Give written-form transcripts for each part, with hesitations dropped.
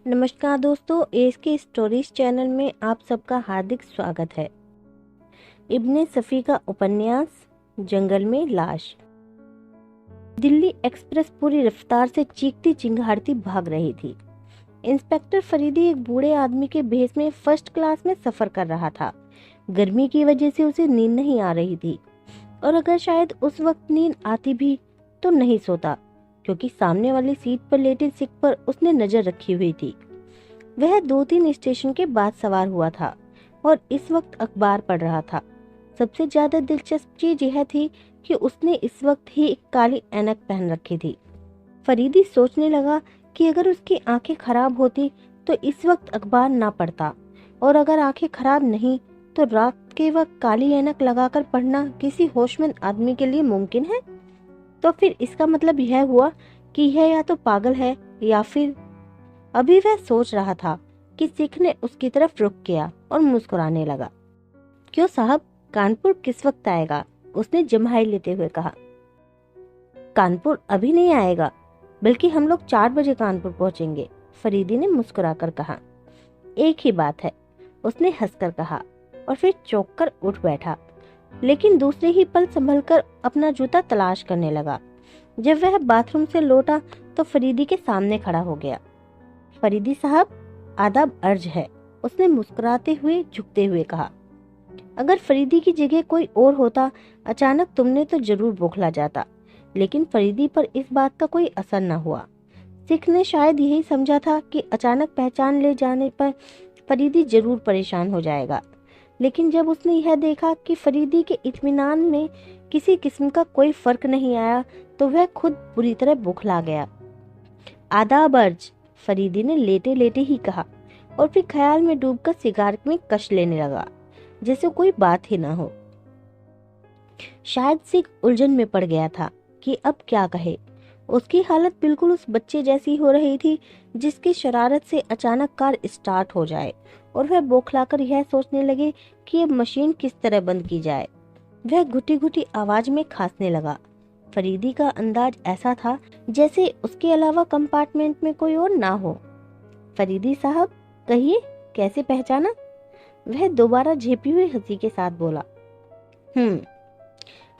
नमस्कार दोस्तों, एस के स्टोरीज चैनल में आप सबका हार्दिक स्वागत है। इब्ने सफ़ी का उपन्यास जंगल में लाश। दिल्ली एक्सप्रेस पूरी रफ्तार से चीखती चिंगारती भाग रही थी। इंस्पेक्टर फरीदी एक बूढ़े आदमी के भेष में फर्स्ट क्लास में सफर कर रहा था। गर्मी की वजह से उसे नींद नहीं आ रही थी, और अगर शायद उस वक्त नींद आती भी तो नहीं सोता, क्योंकि सामने वाली सीट पर लेटे सिख पर उसने नजर रखी हुई थी। वह 2-3 स्टेशन के बाद सवार हुआ था और इस वक्त अखबार पढ़ रहा था। सबसे ज्यादा दिलचस्प चीज यह थी कि उसने इस वक्त ही एक काली ऐनक पहन रखी थी। फरीदी सोचने लगा कि अगर उसकी आंखें खराब होती तो इस वक्त अखबार ना पढ़ता, और अगर आंखें खराब नहीं तो रात के वक्त काली ऐनक लगाकर पढ़ना किसी होशमंद आदमी के लिए मुमकिन है। तो फिर इसका मतलब यह हुआ कि यह या तो पागल है या फिर। अभी वह सोच रहा था कि सिख ने उसकी तरफ रुख किया और मुस्कुराने लगा। क्यों साहब, कानपुर किस वक्त आएगा? उसने जम्हाई लेते हुए कहा। कानपुर अभी नहीं आएगा, बल्कि हम लोग 4 बजे कानपुर पहुंचेंगे, फरीदी ने मुस्कुराकर कहा। एक ही बात है, उसने हंसकर कहा और फिर चौंक कर उठ बैठा, लेकिन दूसरे ही पल संभलकर अपना जूता तलाश करने लगा। जब वह बाथरूम से लौटा तो फरीदी के सामने खड़ा हो गया। फरीदी साहब, आदाब अर्ज है, उसने मुस्कुराते हुए झुकते हुए कहा। अगर फरीदी की जगह कोई और होता, अचानक तुमने तो जरूर बौखला जाता, लेकिन फरीदी पर इस बात का कोई असर न हुआ। सिख ने शायद यही समझा था कि अचानक पहचान ले जाने पर फरीदी जरूर परेशान हो जाएगा, लेकिन जब उसने यह देखा कि फरीदी के इत्मीनान में किसी किस्म का कोई फर्क नहीं आया तो वह खुद बुरी तरह बौखला गया। आदाब अर्ज, फरीदी ने लेटे लेटे ही कहा, और फिर ख्याल में डूबकर सिगारेट में कश लेने लगा, जैसे कोई बात ही ना हो। शायद सिख उलझन में पड़ गया था कि अब क्या कहे। उसकी हालत बिल्कुल उस बच्चे जैसी हो रही थी जिसकी शरारत से अचानक कार स्टार्ट हो जाए और वह बौखलाकर यह सोचने लगे कि अब मशीन किस तरह बंद की जाए। वह घुटी घुटी आवाज में खांसने लगा। फरीदी का अंदाज ऐसा था जैसे उसके अलावा कंपार्टमेंट में कोई और ना हो। फरीदी साहब, कहिए, कैसे पहचाना? वह दोबारा झेपी हुई हंसी के साथ बोला।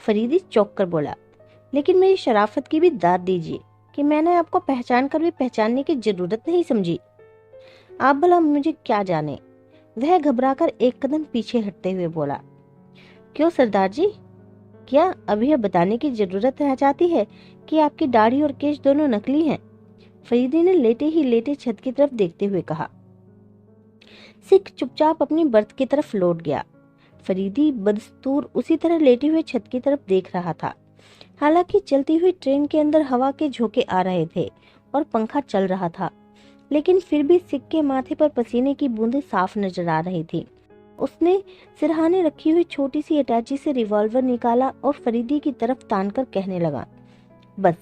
फरीदी चौंक कर बोला, लेकिन मेरी शराफत की भी दाद दीजिए कि मैंने आपको पहचान कर भी पहचानने की जरूरत नहीं समझी। आप भला मुझे क्या जाने? वह घबराकर एक कदम पीछे हटते हुए बोला। क्यों सरदार जी, क्या अभी यह बताने की जरूरत रह जाती है कि आपकी दाढ़ी और केश दोनों नकली हैं? फरीदी ने लेटे ही लेटे छत की तरफ देखते हुए कहा। सिख चुपचाप अपनी बर्थ की तरफ लौट गया। फरीदी बदस्तूर उसी तरह लेटे हुए छत की तरफ देख रहा था। हालांकि चलती हुई ट्रेन के अंदर हवा के झोंके आ रहे थे और पंखा चल रहा था, लेकिन फिर भी सिख के माथे पर पसीने की बूंदें साफ नजर आ रही थी। उसने सिरहाने रखी हुई छोटी सी अटैची से रिवॉल्वर निकाला और फरीदी की तरफ तानकर कहने लगा, बस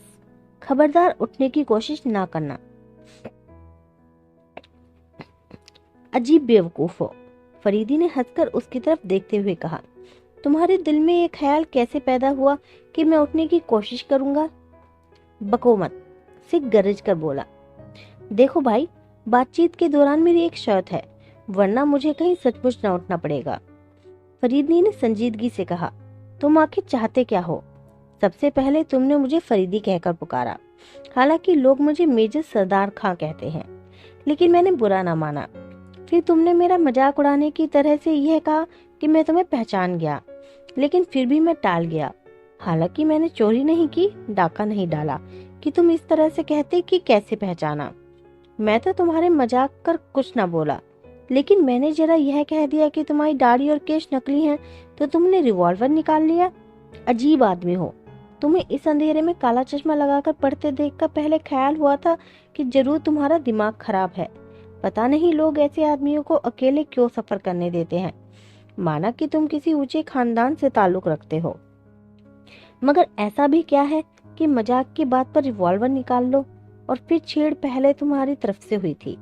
खबरदार उठने की कोशिश ना करना। अजीब बेवकूफ हो, फरीदी ने हंसकर उसकी तरफ देखते हुए कहा। तुम्हारे दिल में ये ख्याल कैसे पैदा हुआ कि मैं उठने की कोशिश करूंगा? बको मत, सिख गरज कर बोला। देखो भाई, बातचीत के दौरान मेरी एक शर्त है, वरना मुझे कहीं सचमुच न उठना पड़ेगा। फरीदी ने संजीदगी से कहा। तुम आखिर चाहते क्या हो? सबसे पहले तुमने मुझे फरीदी कहकर पुकारा। हालांकि लोग मुझे मेजर सरदार खां कहते हैं, लेकिन मैंने बुरा ना माना। फिर तुमने मेरा मजाक उड़ाने की तरह से यह कहा कि मैं तुम्हें पहचान गया, लेकिन फिर भी मैं टाल गया। हालांकि मैंने चोरी नहीं की, डाका नहीं डाला कि तुम इस तरह से कहते कि कैसे पहचाना। मैं तो तुम्हारे मजाक कर कुछ ना बोला, लेकिन मैंने जरा यह कह दिया कि तुम्हारी दाढ़ी और केश नकली हैं, तो तुमने रिवॉल्वर निकाल लिया। अजीब आदमी हो। तुम्हें इस अंधेरे में काला चश्मा लगाकर पढ़ते देखकर पहले ख्याल हुआ था कि जरूर तुम्हारा दिमाग खराब है। पता नहीं लोग ऐसे आदमियों को अकेले क्यों सफर करने देते हैं। माना कि तुम किसी ऊंचे खानदान से ताल्लुक रखते हो, मगर ऐसा भी क्या है कि मजाक की बात पर रिवॉल्वर निकाल लो? और फिर छेड़ पहले तुम्हारी तरफ से हुई थी।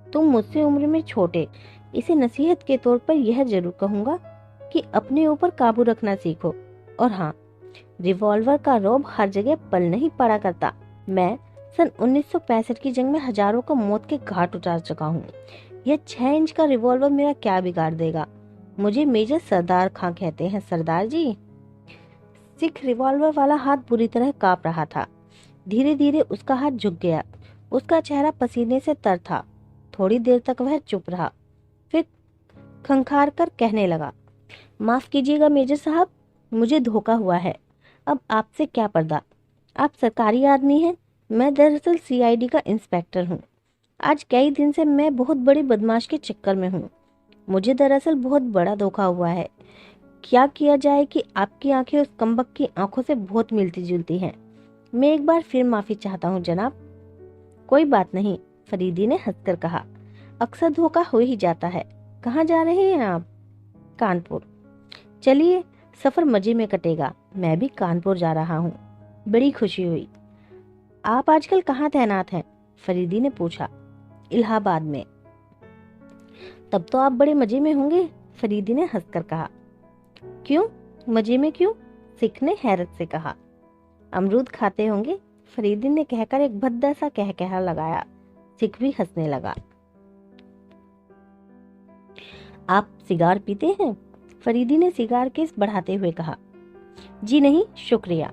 तुम मुझसे उम्र में छोटे, इसे नसीहत के तौर पर यह जरूर कहूंगा कि अपने ऊपर काबू रखना सीखो। और हाँ, रिवॉल्वर का रौब हर जगह पल नहीं पड़ा करता। मैं सन 1965 की जंग में हजारों को मौत के घाट उतार चुका हूँ। यह 6 इंच का रिवॉल्वर मेरा क्या बिगाड़ देगा। मुझे मेजर सरदार खां कहते हैं सरदार जी। सिख रिवॉल्वर वाला हाथ बुरी तरह कांप रहा था। धीरे धीरे उसका हाथ झुक गया। उसका चेहरा पसीने से तर था। थोड़ी देर तक वह चुप रहा, फिर खंखार कर कहने लगा, माफ कीजिएगा मेजर साहब, मुझे धोखा हुआ है। अब आपसे क्या पर्दा। आप सरकारी आदमी हैं, मैं दरअसल सीआईडी का इंस्पेक्टर हूँ। आज कई दिन से मैं बहुत बड़ी बदमाश के चक्कर में हूँ। मुझे दरअसल बहुत बड़ा धोखा हुआ है। क्या किया जाए कि आपकी आंखें उस कमबख्त की आंखों से बहुत मिलती जुलती हैं। मैं एक बार फिर माफी चाहता हूँ जनाब। कोई बात नहीं, फरीदी ने हंसकर कहा, अक्सर धोखा हो ही जाता है। कहाँ जा रहे हैं आप? कानपुर। चलिए, सफर मजे में कटेगा। मैं भी कानपुर जा रहा हूँ। बड़ी खुशी हुई। आप आजकल कहाँ तैनात हैं? फरीदी ने पूछा। इलाहाबाद में। तब तो आप बड़े मजे में होंगे, फरीदी ने हंसकर कहा। क्यों मजे में क्यों? सिख ने हैरत से कहा। अमरूद खाते होंगे, फरीदी ने कहकर एक भद्दा सा कहकहा लगाया। सिख भी हंसने लगा। आप सिगार पीते हैं? फरीदी ने सिगार केस बढ़ाते हुए कहा। जी नहीं, शुक्रिया।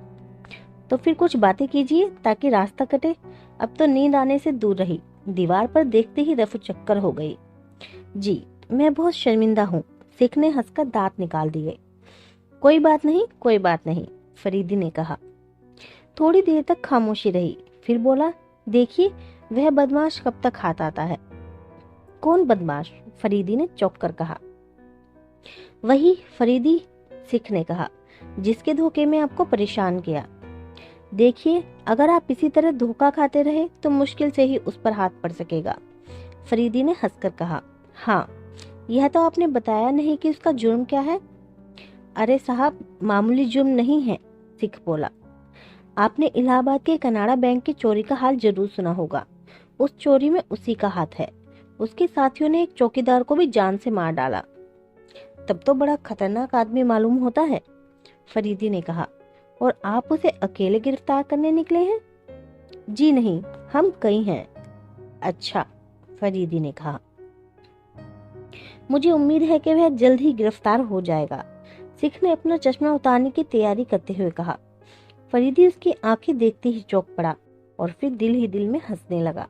तो फिर कुछ बातें कीजिए ताकि रास्ता कटे। अब तो नींद आने से दूर रही। दीवार पर देखते ही रफू चक्कर हो गई। जी, मैं बहुत शर्मिंदा हूँ, सिख ने हंसकर दांत निकाल दिए। कोई बात नहीं, कोई बात नहीं, फरीदी ने कहा। थोड़ी देर तक खामोशी रही, फिर बोला, देखिए वह बदमाश कब तक हाथ आता है। कौन बदमाश? फरीदी ने चौंक कर कहा। वही फरीदी, सिख ने कहा, जिसके धोखे में आपको परेशान किया। देखिए, अगर आप इसी तरह धोखा खाते रहे तो मुश्किल से ही उस पर हाथ पड़ सकेगा। फरीदी ने हंसकर कहा। हाँ, यह तो आपने बताया नहीं कि उसका जुर्म क्या है। अरे साहब, मामूली जुर्म नहीं है, सिख बोला। आपने इलाहाबाद के कनाडा बैंक की चोरी का हाल जरूर सुना होगा। उस चोरी में उसी का हाथ है। उसके साथियों ने एक चौकीदार को भी जान से मार डाला। तब तो बड़ा खतरनाक आदमी मालूम होता है, फरीदी ने कहा। और आप उसे अकेले गिरफ्तार करने निकले हैं? जी नहीं, हम कई हैं। अच्छा, फरीदी ने कहा। मुझे उम्मीद है कि वह जल्द ही गिरफ्तार हो जाएगा, सिख ने अपना चश्मा उतारने की तैयारी करते हुए कहा। फरीदी उसकी आंखें देखते ही चौंक पड़ा और फिर दिल ही दिल में हंसने लगा।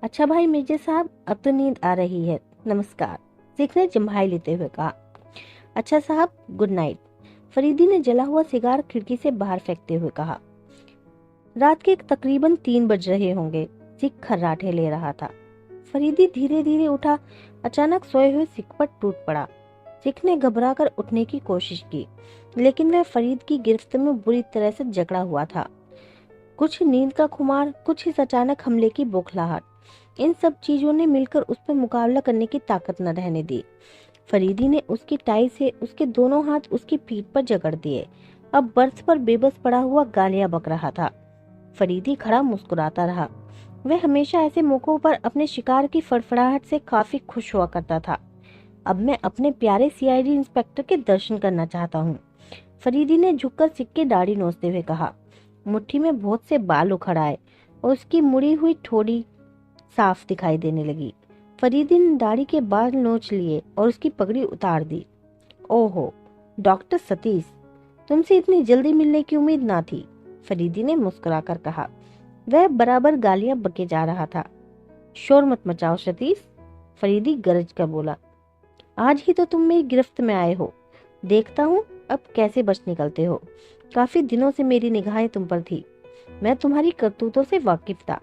अच्छा भाई मेजर साहब, अब तो नींद आ रही है, नमस्कार, सिख ने जम्हाई लेते हुए कहा। अच्छा साहब, गुड नाइट, फरीदी ने जला हुआ सिगार खिड़की से बाहर फेंकते हुए कहा। रात के तकरीबन 3 बज रहे होंगे। सिख खर्राटे ले रहा था। फरीदी धीरे धीरे उठा। अचानक सोए हुए सिख पर टूट पड़ा। सिख ने घबराकर उठने की कोशिश की, लेकिन वह फरीद की गिरफ्त में बुरी तरह से जकड़ा हुआ था। कुछ नींद का खुमार, कुछ इस अचानक हमले की बौखलाहट, इन सब चीजों ने मिलकर उस पर मुकाबला करने की ताकत न रहने दी। फरीदी ने उसकी टाई से उसके दोनों हाथ उसकी पीठ पर जकड़ दिए। अब बर्थ पर बेबस पड़ा हुआ गालियां बक रहा था। फरीदी खड़ा मुस्कुराता रहा। वह हमेशा ऐसे मौकों पर अपने शिकार की फड़फड़ाहट से काफी खुश हुआ करता था। अब मैं अपने प्यारे सीआईडी इंस्पेक्टर के दर्शन करना चाहता हूँ, फरीदी ने झुककर सिख की दाढ़ी नोचते हुए कहा। मुट्ठी में बहुत से बाल उखड़ आए और उसकी मुड़ी हुई ठोड़ी साफ दिखाई देने लगी। फरीदी ने दाढ़ी के बाल नोच लिए और उसकी पगड़ी उतार दी। ओहो, डॉक्टर सतीश, तुमसे इतनी जल्दी मिलने की उम्मीद ना थी, फरीदी ने मुस्कुराकर कहा। वह बराबर गालियां बके जा रहा था। शोर मत मचाओ सतीश, फरीदी गरज कर बोला। आज ही तो तुम मेरी गिरफ्त में आए हो, देखता हूँ अब कैसे बच निकलते हो। काफी दिनों से मेरी निगाहें तुम पर थी। मैं तुम्हारी करतूतों से वाकिफ था,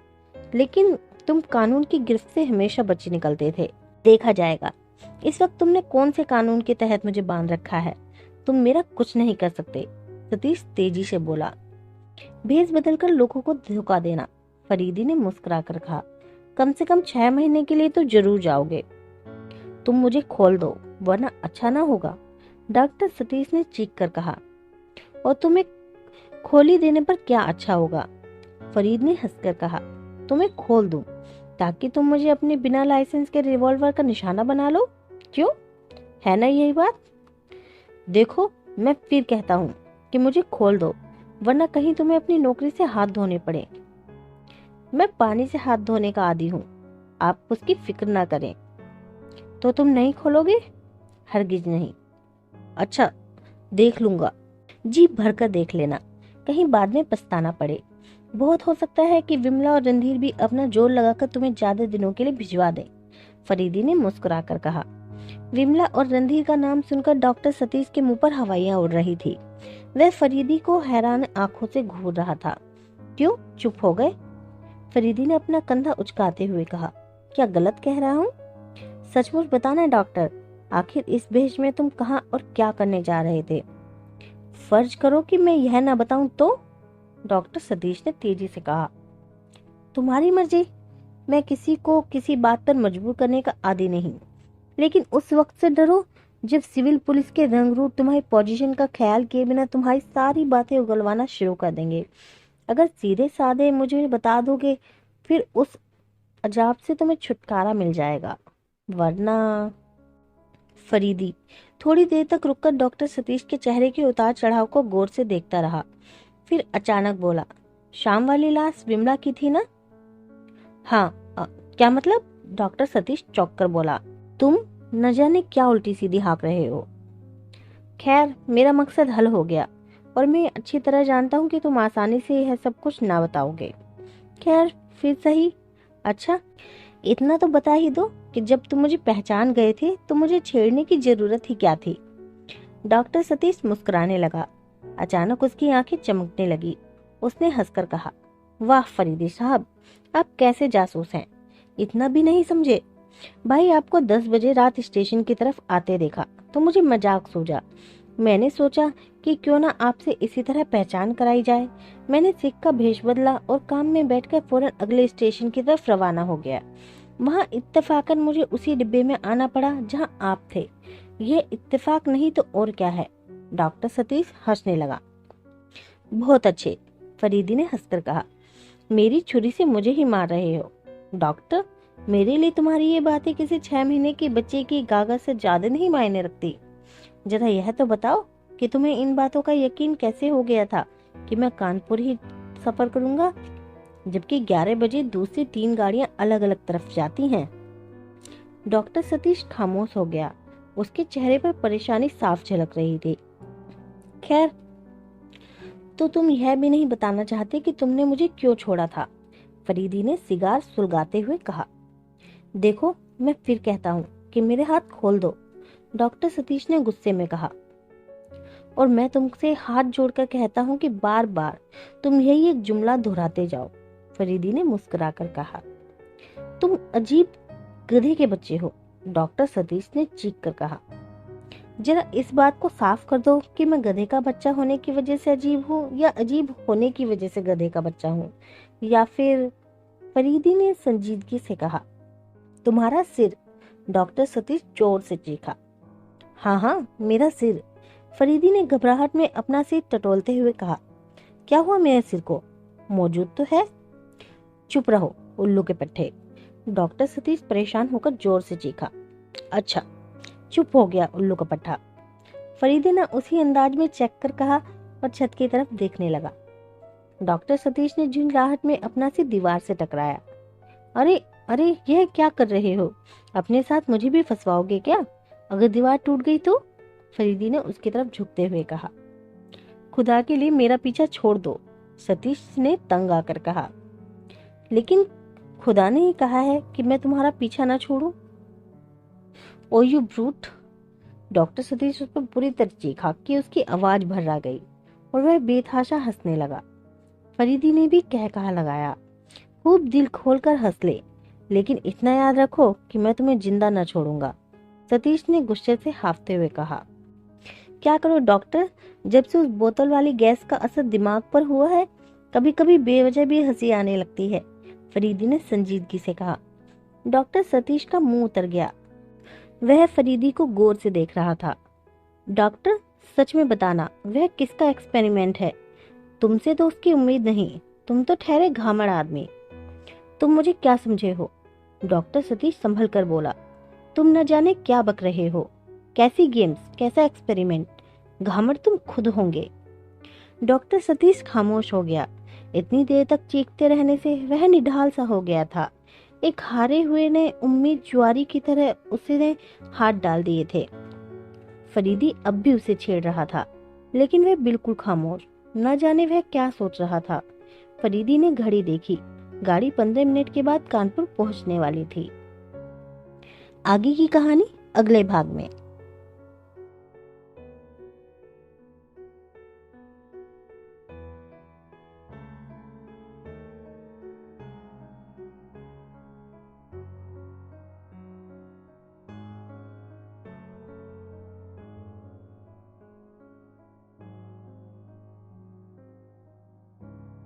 लेकिन तुम कानून की गिरफ्त से हमेशा बचे निकलते थे। देखा जाएगा इस वक्त तुमने कौन से कानून के तहत मुझे बांध रखा है। तुम मेरा कुछ नहीं कर सकते, सतीश तेजी से बोला। भेष बदलकर लोगों को धोखा देना, फरीदी ने मुस्कुरा कर कहा। कम से कम 6 महीने के लिए तो जरूर जाओगे। तुम मुझे खोल दो, वरना अच्छा ना होगा, डॉक्टर सतीश ने चीख कर कहा। और तुम्हें खोली देने पर क्या अच्छा होगा, फरीद ने हंसकर कहा। तुम्हें खोल दूं ताकि तुम मुझे अपने बिना लाइसेंस के रिवॉल्वर का निशाना बना लो। क्यों, है ना यही बात? देखो, मैं फिर कहता हूँ कि मुझे खोल दो, वरना कहीं तुम्हें अपनी नौकरी से हाथ धोने पड़े। मैं पानी से हाथ धोने का आदी हूँ, आप उसकी फिक्र ना करें। तो तुम नहीं खोलोगे? हरगिज नहीं। अच्छा, देख लूंगा। जी भरकर देख लेना, कहीं बाद में पछताना पड़े। बहुत हो सकता है कि विमला और रणधीर भी अपना जोर लगाकर तुम्हें ज्यादा दिनों के लिए भिजवा दें, फरीदी ने मुस्कुराकर कहा। विमला और रणधीर का नाम सुनकर डॉक्टर सतीश के मुंह पर हवाइयां उड़ रही थी। वह फरीदी को हैरान आंखों से घूर रहा था। क्यों चुप हो गए? फरीदी ने अपना कंधा उचकाते हुए कहा। क्या गलत कह रहा हूँ? सचमुच बताना डॉक्टर, आखिर इस भेष में तुम कहाँ और क्या करने जा रहे थे? फर्ज करो कि मैं यह ना बताऊं तो? डॉक्टर सतीश ने तेजी से कहा। तुम्हारी मर्जी, मैं किसी को किसी बात पर मजबूर करने का आदी नहीं, लेकिन उस वक्त से डरो जब सिविल पुलिस के रंगरूट तुम्हारी पोजीशन का ख्याल किए बिना तुम्हारी सारी बातें उगलवाना शुरू कर देंगे। अगर सीधे साधे मुझे बता दोगे, फिर उस अजाब से तुम्हें छुटकारा मिल जाएगा, वरना। फरीदी थोड़ी देर तक रुककर डॉक्टर सतीश के चेहरे के उतार चढ़ाव को गौर से देखता रहा। फिर अचानक बोला, शाम वाली लाश विमला की थी ना? हाँ। क्या मतलब? डॉक्टर सतीश चौंक कर बोला। तुम न जाने क्या उल्टी सीधी हाँक रहे हो। खैर, मेरा मकसद हल हो गया और मैं अच्छी तरह जानता हूँ कि तुम आसानी से यह सब कुछ ना बताओगे। खैर, फिर सही। अच्छा, इतना तो बता ही दो कि जब तुम मुझे पहचान गए थे तो मुझे छेड़ने की जरूरत ही क्या थी? डॉक्टर सतीश मुस्कुराने लगा। अचानक उसकी आंखें चमकने लगी। उसने हंसकर कहा, वाह फरीदी साहब, आप कैसे जासूस हैं, इतना भी नहीं समझे। भाई आपको 10 बजे रात स्टेशन की तरफ आते देखा तो मुझे मजाक सूझा। मैंने सोचा कि क्यों ना आपसे इसी तरह पहचान कराई जाए। मैंने सिख का भेष बदला और काम में बैठकर फौरन अगले स्टेशन की तरफ रवाना हो गया। वहाँ इत्तेफाकन मुझे उसी डिब्बे में आना पड़ा जहाँ आप थे। ये इत्तेफाक नहीं तो और क्या है? डॉक्टर सतीश हंसने लगा। बहुत अच्छे, फरीदी ने हंसकर कहा। मेरी छुरी से मुझे ही मार रहे हो? डॉक्टर, मेरे लिए तुम्हारी ये बातें किसी 6 महीने के बच्चे की गागत से ज्यादा नहीं मायने रखती। जरा यह तो बताओ कि तुम्हें इन बातों का यकीन कैसे हो गया था कि मैं कानपुर ही सफर करूंगा, जबकि 11 बजे दूसरी 3 गाड़ियां अलग अलग तरफ जाती हैं। डॉक्टर सतीश खामोश हो गया। उसके चेहरे पर परेशानी साफ झलक रही थी। खैर, तो तुम यह भी नहीं बताना चाहते कि तुमने मुझे क्यों छोड़ा था? फरीदी ने सिगार सुलगाते हुए कहा। देखो, मैं फिर कहता हूँ कि मेरे हाथ खोल दो, डॉक्टर सतीश ने गुस्से में कहा। और मैं तुमसे हाथ जोड़कर कहता हूँ कि बार बार तुम यही एक जुमला दोहराते जाओ, फरीदी ने मुस्कुराकर कहा। तुम अजीब गधे के बच्चे हो, डॉक्टर सतीश ने चीख कर कहा। जरा इस बात को साफ कर दो कि मैं गधे का बच्चा होने की वजह से अजीब हूँ या अजीब होने की वजह से गधे का बच्चा हूँ, या फिर। फरीदी ने संजीदगी से कहा। तुम्हारा सिर, डॉक्टर सतीश जोर से चीखा। हाँ हाँ, मेरा सिर, फरीदी ने घबराहट में अपना सिर टटोलते हुए कहा। क्या हुआ मेरे सिर को? मौजूद तो है। चुप रहो उल्लू के पट्टे, डॉक्टर सतीश परेशान होकर जोर से चीखा। अच्छा, चुप हो गया उल्लू का पट्टा, फरीदी ने उसी अंदाज में चेक कर कहा और छत की तरफ देखने लगा। डॉक्टर सतीश ने झुंझलाहट में अपना सिर दीवार से टकराया। अरे अरे, यह क्या कर रहे हो? अपने साथ मुझे भी फंसवाओगे क्या? अगर दीवार टूट गई तो? फरीदी ने उसकी तरफ झुकते हुए कहा। खुदा के लिए मेरा पीछा छोड़ दो, सतीश ने तंग आकर कहा। लेकिन खुदा ने ही कहा है कि मैं तुम्हारा पीछा ना छोड़ूं। ओ यू ब्रूट, डॉक्टर सतीश उस पर बुरी तरह चीखा कि उसकी आवाज भर्रा गई और वह बेतहाशा हंसने लगा। फरीदी ने भी कह कहा लगाया, खूब दिल खोलकर हंस ले, लेकिन इतना याद रखो कि मैं तुम्हें जिंदा न छोड़ूंगा, सतीश ने गुस्से से हाफते हुए कहा। क्या करो डॉक्टर, जब से उस बोतल वाली गैस का असर दिमाग पर हुआ है, कभी कभी बेवजह भी हंसी आने लगती है, फरीदी ने संजीदगी से कहा। डॉक्टर सतीश का मुंह उतर गया। वह फरीदी को गौर से देख रहा था। डॉक्टर, सच में बताना, वह किसका एक्सपेरिमेंट है? तुमसे तो उसकी उम्मीद नहीं, तुम तो ठहरे घामड़ आदमी। तुम मुझे क्या समझे हो? डॉक्टर सतीश संभल कर बोला। तुम न जाने क्या बक रहे हो। कैसी गेम्स, कैसा एक्सपेरिमेंट? घामड़ तुम खुद होंगे। डॉक्टर सतीश खामोश हो गया। इतनी देर तक चीखते रहने से वह निढाल सा हो गया था। एक हारे हुए ने उम्मीद जुआरी की तरह उसने हाथ डाल दिए थे। फरीदी अब भी उसे छेड़ रहा था, लेकिन वह बिल्कुल खामोश। न जाने वह क्या सोच रहा था। फरीदी ने घड़ी देखी। गाड़ी 15 मिनट के बाद कानपुर पहुंचने वाली थी। आगे की कहानी अगले भाग में।